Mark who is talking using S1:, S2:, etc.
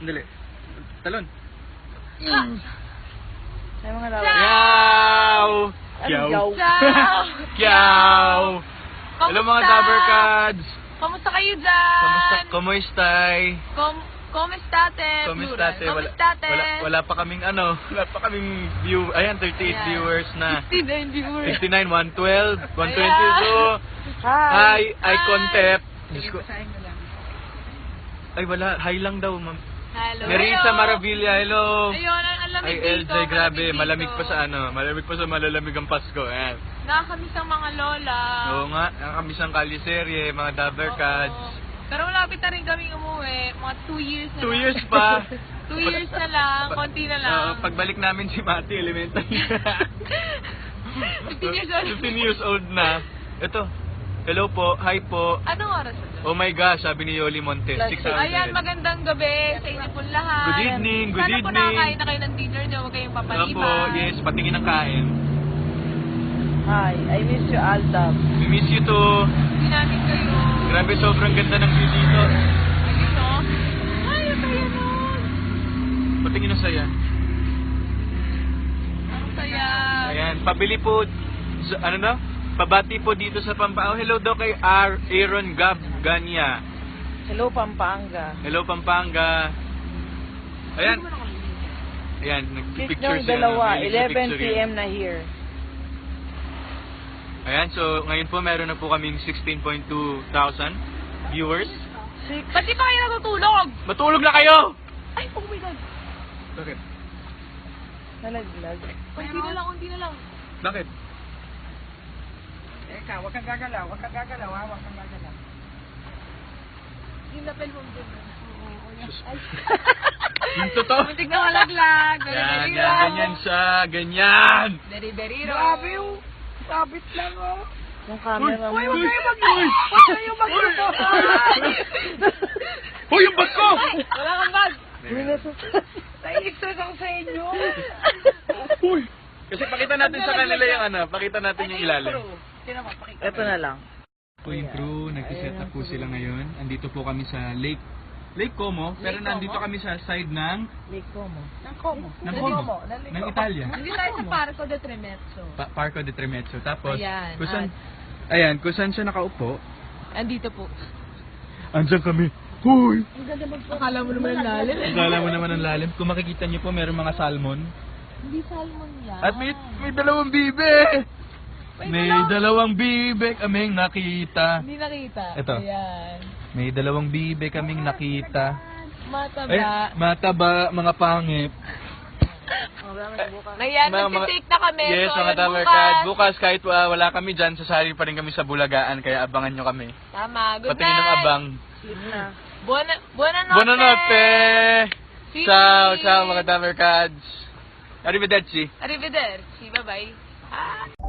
S1: Dali. Talon.
S2: Ay, mga lawa.
S1: Yaw!
S2: Ano, yaw?
S1: Yaw! Hello mga Dabarkads!
S3: Kamusta kayo dyan?
S1: Kumusta?
S3: Kumustate?
S1: Kumustate?
S3: Kumustate?
S1: Wala pa kaming view. Ayan, 38
S3: Ayan.
S1: viewers na.
S3: 69 viewers.
S1: 69, 112, 122. Hi, Concept. Diyos ko. Ay, wala. Hi lang daw, ma'am.
S3: Hello.
S1: Nerissa Maravilla, hello.
S3: Ayun, ang lamig
S1: Ay,
S3: dito.
S1: LJ, grabe.
S3: malamig
S1: Malamig pa sa malamig pa sa malalamig ang Pasko. Ayan.
S3: Nakakamiss ang mga lola.
S1: Oo nga, nakakamiss ang Kaliserye, mga Dabarkads.
S3: Oo. Pero malapit na rin kaming umuwi. Mga 2 years na
S1: 2
S3: lang.
S1: years pa.
S3: 2 years na lang. Konti na lang.
S1: Pagbalik namin si Mati, elementary.
S3: 15 years old.
S1: 15 years old na. Ito. Hello po, hi po.
S3: Anong oras na?
S1: Oh my gosh, sabi ni Yoli Montes. 6 hours
S3: Ayan,
S1: ahead.
S3: magandang gabi sa inyo po lahat.
S1: Good evening, good
S3: Sana po
S1: evening.
S3: nakakain na kayo ng dinner nyo. Huwag kayong
S1: Hello
S3: papaliban.
S1: po, yes, patingin ang kain.
S2: Hi, I miss you, Aldab.
S1: We miss you too.
S3: Hindi namin kayo.
S1: Grabe, sobrang ganda ng view dito.
S3: Ayun o. Ay, ang saya nun.
S1: Patingin ang saya.
S3: Ang saya.
S1: Ayan, pabili po, ano na? Pabati po dito sa Pampanga. Hello daw kay Aaron Ganya.
S2: Hello, Pampanga.
S1: Hello Pampanga. Ayan. Ayan, nagpipicture
S2: Picture
S1: siya.
S2: dalawa,
S1: Mahilig sa
S2: 11
S1: picture yun.
S2: p.m. na here.
S1: Ayan, so ngayon po meron na po kaming 16.2 thousand viewers.
S3: Ba't di pa kayo natutulog?
S1: Matulog na kayo!
S3: Ay, oh my God.
S1: Bakit?
S2: Nalaglag.
S3: Unti na lang, unti na lang.
S1: Bakit?
S2: Eka, wag kang gagalaw, wag kang gagalaw, ha? Wag kang gagalaw.
S3: Yung lapel mo dyan.
S1: Yung totoo?
S3: Muntik na malaglag.
S1: Yan, yan, ganyan siya, ganyan!
S3: Dari-dari ro.
S2: Grabe yung sabit lang, oh. Yung camera mo.
S1: Uy,
S2: Huwag
S1: uy,
S2: kayo mag-uwi! Huwag kayo mag-uwi!
S1: Hoy, yung bag ko!
S3: Wala kang bag.
S2: Nai-stress ako sa inyo.
S1: Uy! Kasi pakita natin sa kanila yung pakita natin yung ilalim.
S2: Ito na lang.
S1: Po yung crew, nagsiset up po sila ngayon. Andito po kami sa Lake Como, pero nandito kami sa side ng
S2: Lake Como. Ng Como.
S1: ng Como, ng Italia.
S3: Hindi tayo sa Parco de Tremezzo.
S1: Parco de Tremezzo. Tapos,
S3: Ayan,
S1: kung saan siya nakaupo,
S3: Andito po.
S1: andyan kami. Hoy!
S3: Akala mo naman ang lalim.
S1: Akala mo naman ang lalim. Kung makikita niyo po, meron mga salmon.
S3: Hindi salmon yan.
S1: At may dalawang bibe! May dalawang bibe kaming nakita.
S3: Hindi nakita.
S1: Ito.
S3: Ayan.
S1: May dalawang bibe kaming nakita.
S3: Mataba.
S1: Mataba, mga pangit.
S3: Ayan, magtitake na kami.
S1: Yes,
S3: So,
S1: mga
S3: ayan,
S1: Dabarkads. Bukas, kahit wala kami dyan, sasali pa rin kami sa Bulagaan, kaya abangan nyo kami.
S3: Tama. Good
S1: Patingin ng
S3: night.
S1: abang.
S2: Sleep na.
S3: Buonanotte.
S1: Buonanotte!
S3: Sweet
S1: Ciao,
S3: dreams.
S1: ciao mga Dabarkads. Arrivederci.
S3: Arrivederci. Bye-bye. Ah.